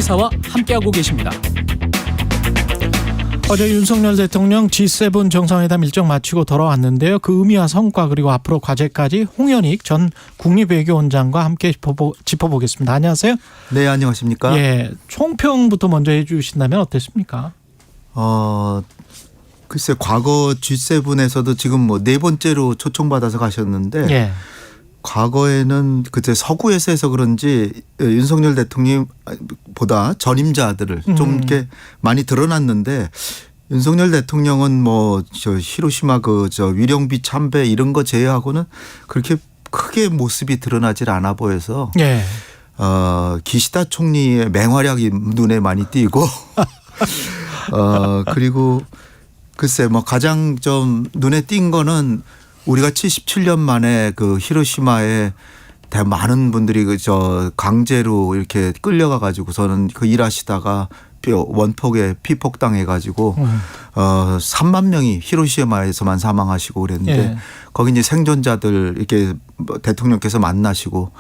시사와 함께하고 계십니다. 어제 윤석열 대통령 G7 정상회담 일정 마치고 돌아왔는데요. 그 의미와 성과 그리고 앞으로 과제까지 홍현익 전 국립외교원장과 함께 짚어보겠습니다. 안녕하세요. 네, 안녕하십니까? 예, 총평부터 먼저 해주신다면 어땠습니까? 글쎄 과거 G7에서도 지금 뭐 네 번째로 초청받아서 가셨는데 예. 과거에는 그때 서구에서 해서 그런지 윤석열 대통령보다 전임자들을 좀 이렇게 많이 드러났는데 윤석열 대통령은 뭐 저 히로시마 저 위령비 참배 이런 거 제외하고는 그렇게 크게 모습이 드러나질 않아 보여서 예. 기시다 총리의 맹활약이 눈에 많이 띄고 그리고 글쎄 뭐 가장 좀 눈에 띈 거는 우리가 77년 만에 그 히로시마에 많은 분들이 저 강제로 이렇게 끌려가 가지고서는 그 일하시다가 원폭에 피폭당해 가지고 3만 명이 히로시마에서만 사망하시고 그랬는데 예. 거기 이제 생존자들 이렇게 대통령께서 만나시고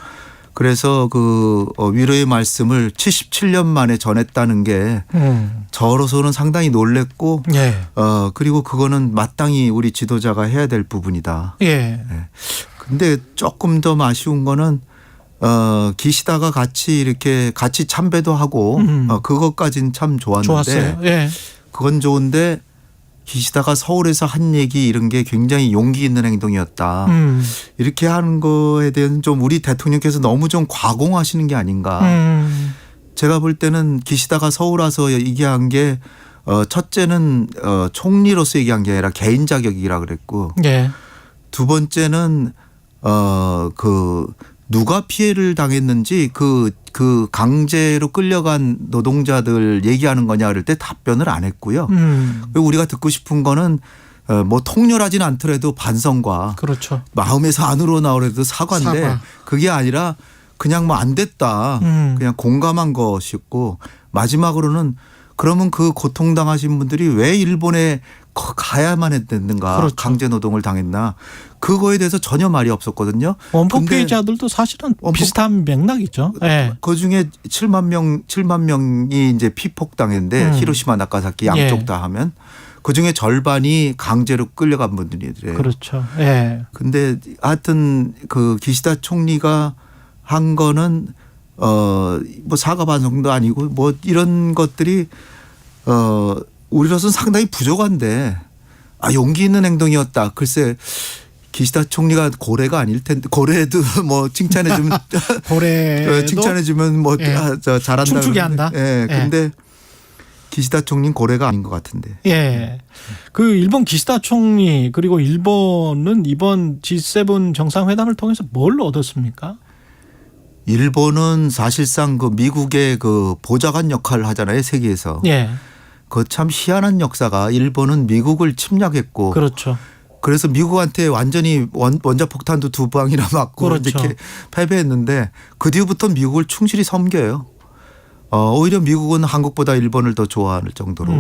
그래서 그 위로의 말씀을 77년 만에 전했다는 게 저로서는 상당히 놀랬고 예. 그리고 그거는 마땅히 우리 지도자가 해야 될 부분이다. 예. 근데 조금 더 아쉬운 거는 기시다가 같이 이렇게 같이 참배도 하고 그것까지는 참 좋았는데 좋았어요. 예. 그건 좋은데 기시다가 서울에서 한 얘기 이런 게 굉장히 용기 있는 행동이었다. 이렇게 하는 거에 대해서는 좀 우리 대통령께서 너무 좀 과공하시는 게 아닌가. 제가 볼 때는 기시다가 서울 와서 얘기한 게 첫째는 총리로서 얘기한 게 아니라 개인 자격이라 그랬고 예. 두 번째는 그 누가 피해를 당했는지 그 강제로 끌려간 노동자들 얘기하는 거냐 그럴 때 답변을 안 했고요. 그리고 우리가 듣고 싶은 거는 뭐 통렬하진 않더라도 반성과 그렇죠. 마음에서 안으로 나오려도 사과인데 사과. 그게 아니라 그냥 뭐 안 됐다. 그냥 공감한 것이었고 마지막으로는 그러면 그 고통당하신 분들이 왜 일본에 가야만 했는가. 그렇죠. 강제노동을 당했나. 그거에 대해서 전혀 말이 없었거든요. 원폭 피해자들도 사실은 비슷한 맥락이죠. 예. 그중에 7만 명이 이제 피폭당했는데 히로시마 나가사키 양쪽 예. 다 하면 그중에 절반이 강제로 끌려간 분들이래요. 그렇죠. 예. 근데 하여튼 그 기시다 총리가 한 거는 뭐 사과 반성도 아니고 뭐 이런 것들이 우리로서는 상당히 부족한데 용기 있는 행동이었다. 글쎄 기시다 총리가 고래가 아닐 텐데 고래도 뭐 칭찬해 주면 고래도 칭찬해 주면 뭐 예. 잘한다. 춤추게 한다. 예. 근데 기시다 총리는 고래가 아닌 것 같은데. 예. 그 일본 기시다 총리 그리고 일본은 이번 G7 정상회담을 통해서 뭘 얻었습니까? 일본은 사실상 그 미국의 그 보좌관 역할을 하잖아요. 세계에서. 예. 그 참 희한한 역사가 일본은 미국을 침략했고 그렇죠. 그래서 미국한테 완전히 원자 폭탄도 2방이나 맞고 그렇죠. 이렇게 패배했는데 그 뒤부터 미국을 충실히 섬겨요. 오히려 미국은 한국보다 일본을 더 좋아할 정도로.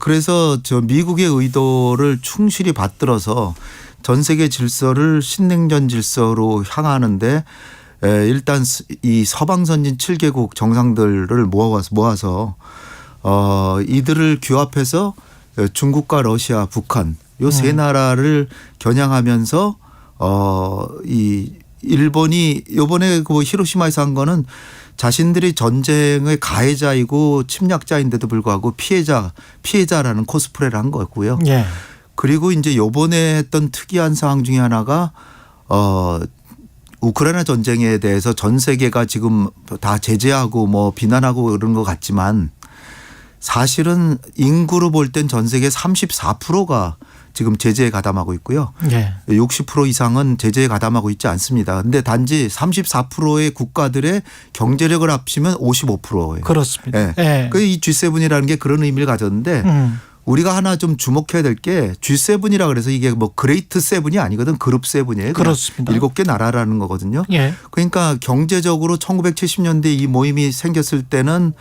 그래서 저 미국의 의도를 충실히 받들어서 전 세계 질서를 신냉전 질서로 향하는데 일단 이 서방 선진 7개국 정상들을 모아서 이들을 규합해서 중국과 러시아, 북한 요 세 나라를 겨냥하면서 이 일본이 이번에 그 히로시마에서 한 거는 자신들이 전쟁의 가해자이고 침략자인데도 불구하고 피해자라는 코스프레를 한 거였고요. 예. 그리고 이제 이번에 했던 특이한 상황 중에 하나가 우크라이나 전쟁에 대해서 전 세계가 지금 다 제재하고 뭐 비난하고 그런 것 같지만 사실은 인구로 볼 땐 전 세계 34%가 지금 제재에 가담하고 있고요. 예. 60% 이상은 제재에 가담하고 있지 않습니다. 그런데 단지 34%의 국가들의 경제력을 합치면 55%예요. 그렇습니다. 예. 예. 그 이 G7이라는 게 그런 의미를 가졌는데 우리가 하나 좀 주목해야 될 게 G7이라 그래서 이게 뭐 그레이트 세븐이 아니거든. 그룹 세븐이에요. 그렇습니다. 7개 나라라는 거거든요. 예. 그러니까 경제적으로 1970년대 이 모임이 생겼을 때는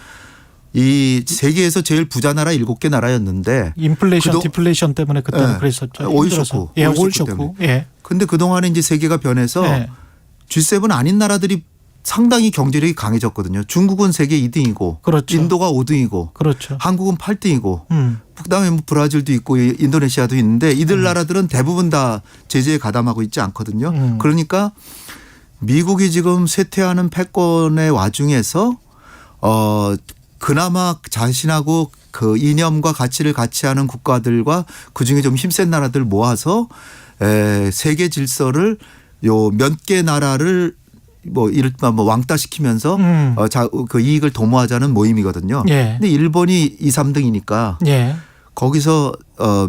이 세계에서 제일 부자 나라 7개 나라였는데 인플레이션, 디플레이션 때문에 그때는 예. 그랬었죠. 오일 힘들어서. 쇼크. 예, 오일 오일 쇼크 쇼크. 예. 근데 그동안에 이제 세계가 변해서 예. G7 아닌 나라들이 상당히 경제력이 강해졌거든요. 중국은 세계 2등이고 그렇죠. 인도가 5등이고 그렇죠. 한국은 8등이고 그다음에 뭐 브라질도 있고 인도네시아도 있는데 이들 나라들은 대부분 다 제재에 가담하고 있지 않거든요. 그러니까 미국이 지금 쇠퇴하는 패권의 와중에서 그나마 자신하고 그 이념과 가치를 같이 하는 국가들과 그중에 좀 힘센 나라들 모아서 세계 질서를 요 몇 개 나라를 뭐 이를테면 뭐 왕따시키면서 그 이익을 도모하자는 모임이거든요. 예. 근데 일본이 2, 3등이니까 예. 거기서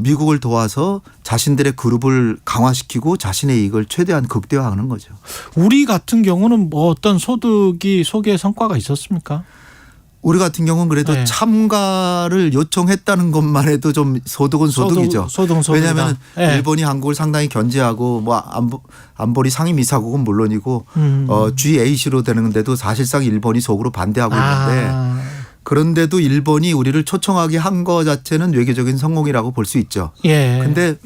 미국을 도와서 자신들의 그룹을 강화시키고 자신의 이익을 최대한 극대화하는 거죠. 우리 같은 경우는 뭐 어떤 소득의 성과가 있었습니까? 우리 같은 경우는 그래도 네. 참가를 요청했다는 것만 해도 좀 소득은 소득이죠. 소득이다. 왜냐하면 네. 일본이 한국을 상당히 견제하고 뭐 안보리 상임이사국은 물론이고 GAC로 되는데도 사실상 일본이 속으로 반대하고 있는데 그런데도 일본이 우리를 초청하게 한 거 자체는 외교적인 성공이라고 볼 수 있죠. 예. 근데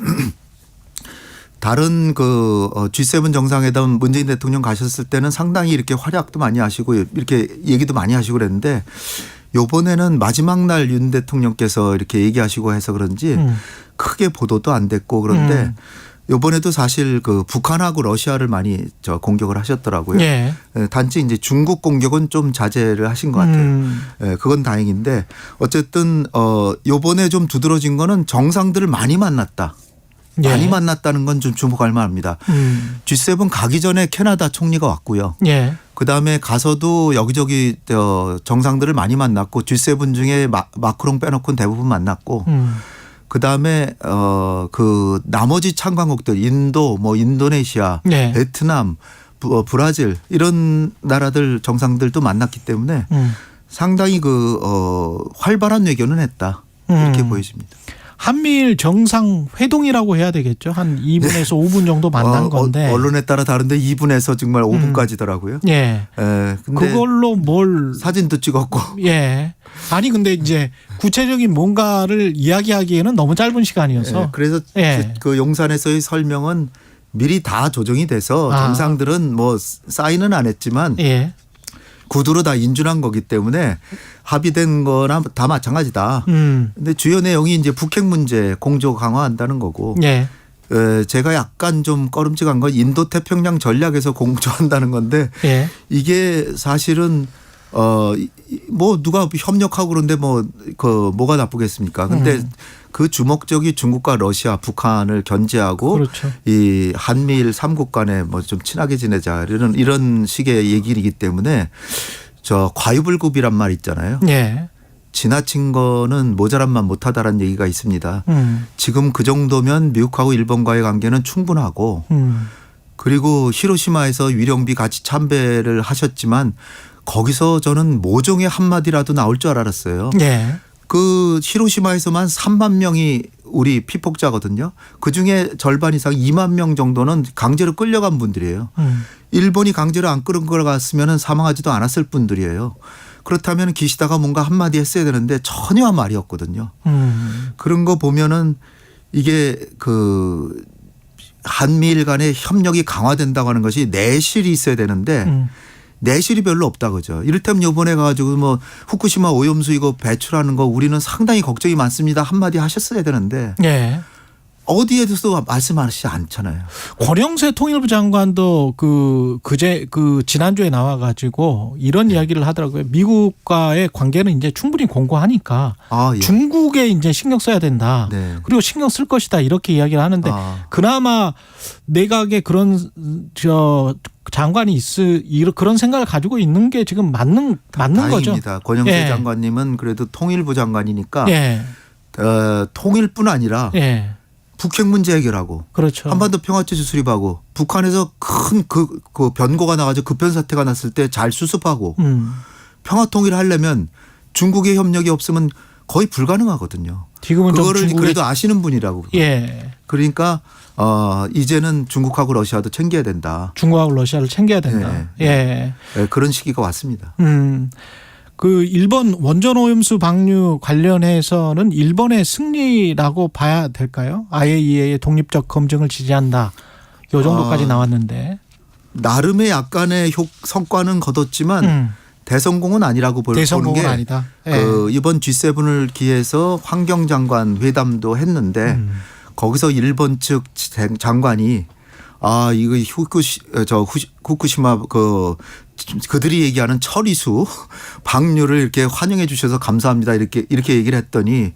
다른 그 G7 정상회담 문재인 대통령 가셨을 때는 상당히 이렇게 활약도 많이 하시고 이렇게 얘기도 많이 하시고 그랬는데 요번에는 마지막 날 윤 대통령께서 이렇게 얘기하시고 해서 그런지 크게 보도도 안 됐고 그런데 요번에도 사실 그 북한하고 러시아를 많이 공격을 하셨더라고요. 예. 단지 이제 중국 공격은 좀 자제를 하신 것 같아요. 그건 다행인데 어쨌든 요번에 좀 두드러진 거는 정상들을 많이 만났다. 예. 많이 만났다는 건 좀 주목할 만합니다. G7 가기 전에 캐나다 총리가 왔고요. 예. 그다음에 가서도 여기저기 정상들을 많이 만났고 G7 중에 마크롱 빼놓고는 대부분 만났고 그다음에 그 나머지 참가국들 인도 뭐 인도네시아 예. 베트남 브라질 이런 나라들 정상들도 만났기 때문에 상당히 그 활발한 외교는 했다 이렇게 보여집니다. 한미일 정상회동이라고 해야 되겠죠. 한 2분에서 5분 정도 만난 건데. 언론에 따라 다른데 2분에서 정말 5분까지더라고요. 예. 근데 그걸로 뭘. 사진도 찍었고. 예. 아니 근데 이제 구체적인 뭔가를 이야기하기에는 너무 짧은 시간이어서. 그래서 예. 그 용산에서의 설명은 미리 다 조정이 돼서 정상들은 뭐 사인은 안 했지만 예. 구두로 다 인준한 거기 때문에 합의된 거나 다 마찬가지다. 근데 주요 내용이 이제 북핵 문제 공조 강화한다는 거고. 예. 제가 약간 좀 꺼름직한 건 인도 태평양 전략에서 공조한다는 건데 예. 이게 사실은 뭐 누가 협력하고 그런데 뭐가 나쁘겠습니까? 근데 그 주목적이 중국과 러시아, 북한을 견제하고 그렇죠. 이 한미일 3국 간에 뭐 좀 친하게 지내자 이런 식의 얘기이기 때문에 저 과유불급이란 말 있잖아요. 예. 지나친 거는 모자란만 못하다라는 얘기가 있습니다. 지금 그 정도면 미국하고 일본과의 관계는 충분하고 그리고 히로시마에서 위령비 같이 참배를 하셨지만 거기서 저는 모종의 한마디라도 나올 줄 알았어요. 예. 그 히로시마에서만 3만 명이 우리 피폭자거든요. 그중에 절반 이상 2만 명 정도는 강제로 끌려간 분들이에요. 일본이 강제로 안 끌어갔으면 사망하지도 않았을 분들이에요. 그렇다면 기시다가 뭔가 한마디 했어야 되는데 전혀 말이 없거든요. 그런 거 보면은 이게 그 한미일 간의 협력이 강화된다고 하는 것이 내실이 있어야 되는데 내실이 별로 없다 그죠. 이를테면 이번에 가지고 뭐 후쿠시마 오염수 이거 배출하는 거 우리는 상당히 걱정이 많습니다. 한마디 하셨어야 되는데 예. 어디에서도 말씀하시지 않잖아요. 권영세 통일부 장관도 지난주에 나와가지고 이런 이야기를 하더라고요. 미국과의 관계는 이제 충분히 공고하니까 예. 중국에 이제 신경 써야 된다. 네. 그리고 신경 쓸 것이다 이렇게 이야기를 하는데 그나마 내각에 그런 장관이 그런 생각을 가지고 있는 게 지금 맞는 거죠. 다행입니다. 권영세 예. 장관님은 그래도 통일부 장관이니까 예. 통일뿐 아니라 예. 북핵 문제 해결하고 그렇죠. 한반도 평화체제 수립하고 북한에서 큰 그 변고가 나가지고 급변 사태가 났을 때 잘 수습하고 평화 통일을 하려면 중국의 협력이 없으면 거의 불가능하거든요. 지금은 그거를 그래도 아시는 분이라고. 예. 그러니까 이제는 중국하고 러시아도 챙겨야 된다. 중국하고 러시아를 챙겨야 된다. 예. 그런 시기가 왔습니다. 그 일본 원전 오염수 방류 관련해서는 일본의 승리라고 봐야 될까요? IAEA의 독립적 검증을 지지한다. 요 정도까지 나왔는데. 나름의 약간의 성과는 거뒀지만 대성공은 아니라고 보는 대성공은 게 아니다. 이번 G7을 기해서 환경장관 회담도 했는데 거기서 일본 측 장관이 이거 후쿠시마 그들이 얘기하는 처리수 방류를 이렇게 환영해 주셔서 감사합니다 이렇게 얘기를 했더니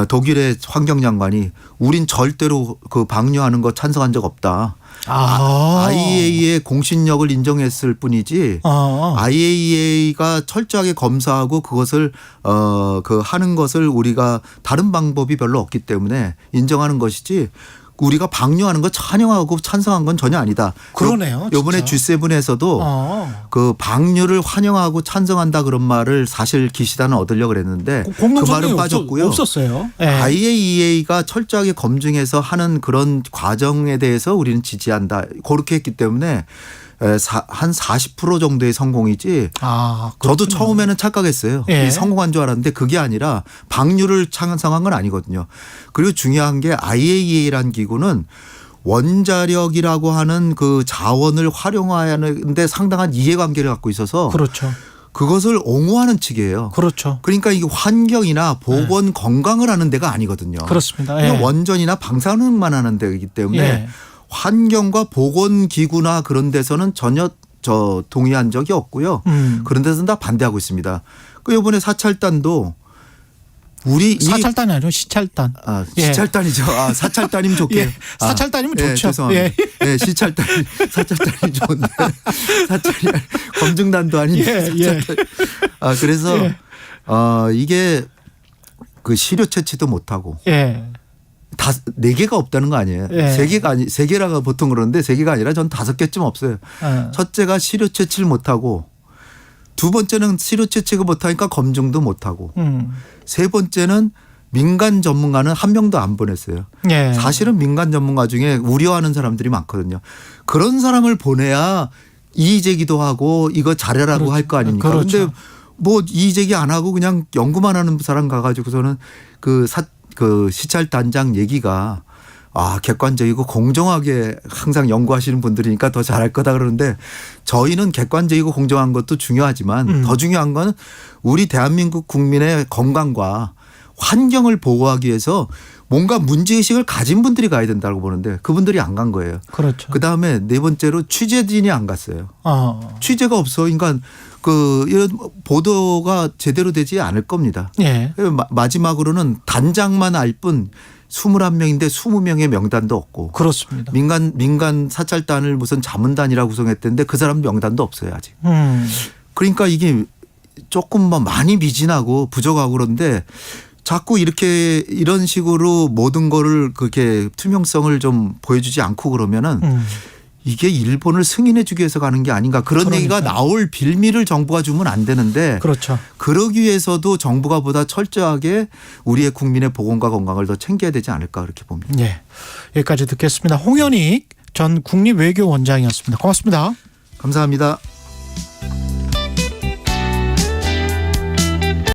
독일의 환경장관이 우린 절대로 그 방류하는 거 찬성한 적 없다. IAEA의 공신력을 인정했을 뿐이지 IAEA가 철저하게 검사하고 그것을 하는 것을 우리가 다른 방법이 별로 없기 때문에 인정하는 것이지 우리가 방류하는 거 찬영하고 찬성한 건 전혀 아니다. 그러네요. 이번에 G7에서도 그 방류를 환영하고 찬성한다 그런 말을 사실 기시다는 얻으려고 그랬는데 그 말은 빠졌고요. 없었어요. IAEA가 철저하게 검증해서 하는 그런 과정에 대해서 우리는 지지한다. 그렇게 했기 때문에 한 40% 정도의 성공이지. 저도 처음에는 착각했어요. 성공한 줄 알았는데 그게 아니라 방류를 찬성한 건 아니거든요. 그리고 중요한 게 IAEA라는 기구는 원자력이라고 하는 그 자원을 활용하는데 상당한 이해관계를 갖고 있어서 그렇죠. 그것을 옹호하는 측이에요. 그렇죠. 그러니까 이게 환경이나 보건 건강을 하는 데가 아니거든요. 그렇습니다. 원전이나 방사능만 하는 데이기 때문에 환경과 보건기구나 그런 데서는 전혀 동의한 적이 없고요. 그런 데서는 다 반대하고 있습니다. 그 이번에 사찰단도 사찰단이 아니고 시찰단. 시찰단이죠. 사찰단이면 좋게요. 사찰단이면 좋죠. 죄송합니다. 사찰단이 좋은데 사찰이 검증단도 아닌데 사찰단. 그래서 이게 그 시료 채취도 못하고. 4개가 없다는 거 아니에요. 3개라고 보통 그러는데 3개가 아니라 전 5개쯤 없어요. 첫째가 시료 채취를 못하고 두 번째는 시료 채취가 못하니까 검증도 못하고 세 번째는 민간 전문가는 한 명도 안 보냈어요. 사실은 민간 전문가 중에 우려하는 사람들이 많거든요. 그런 사람을 보내야 이의제기도 하고 이거 잘해라고 할 거 아닙니까? 그런데 뭐 이의제기 안 하고 그냥 연구만 하는 사람 가가지고서는 그 시찰단장 얘기가 객관적이고 공정하게 항상 연구하시는 분들이니까 더 잘할 거다 그러는데 저희는 객관적이고 공정한 것도 중요하지만 더 중요한 건 우리 대한민국 국민의 건강과 환경을 보호하기 위해서 뭔가 문제의식을 가진 분들이 가야 된다고 보는데 그분들이 안 간 거예요. 그렇죠. 그다음에 네 번째로 취재진이 안 갔어요. 취재가 없어. 그러니까 이런 보도가 제대로 되지 않을 겁니다. 마지막으로는 단장만 알 뿐 21명인데 20명의 명단도 없고. 그렇습니다. 민간 사찰단을 무슨 자문단이라고 구성했던데 그 사람 명단도 없어요 아직. 그러니까 이게 조금 많이 미진하고 부족하고 그런데 자꾸 이런 식으로 모든 거를 그렇게 투명성을 좀 보여주지 않고 그러면은 이게 일본을 승인해 주기 위해서 가는 게 아닌가 그런 얘기가 나올 빌미를 정부가 주면 안 되는데 그렇죠. 그러기 위해서도 정부가 보다 철저하게 우리의 국민의 보건과 건강을 더 챙겨야 되지 않을까 그렇게 봅니다. 여기까지 듣겠습니다. 홍현익 전 국립외교원장이었습니다. 고맙습니다. 감사합니다.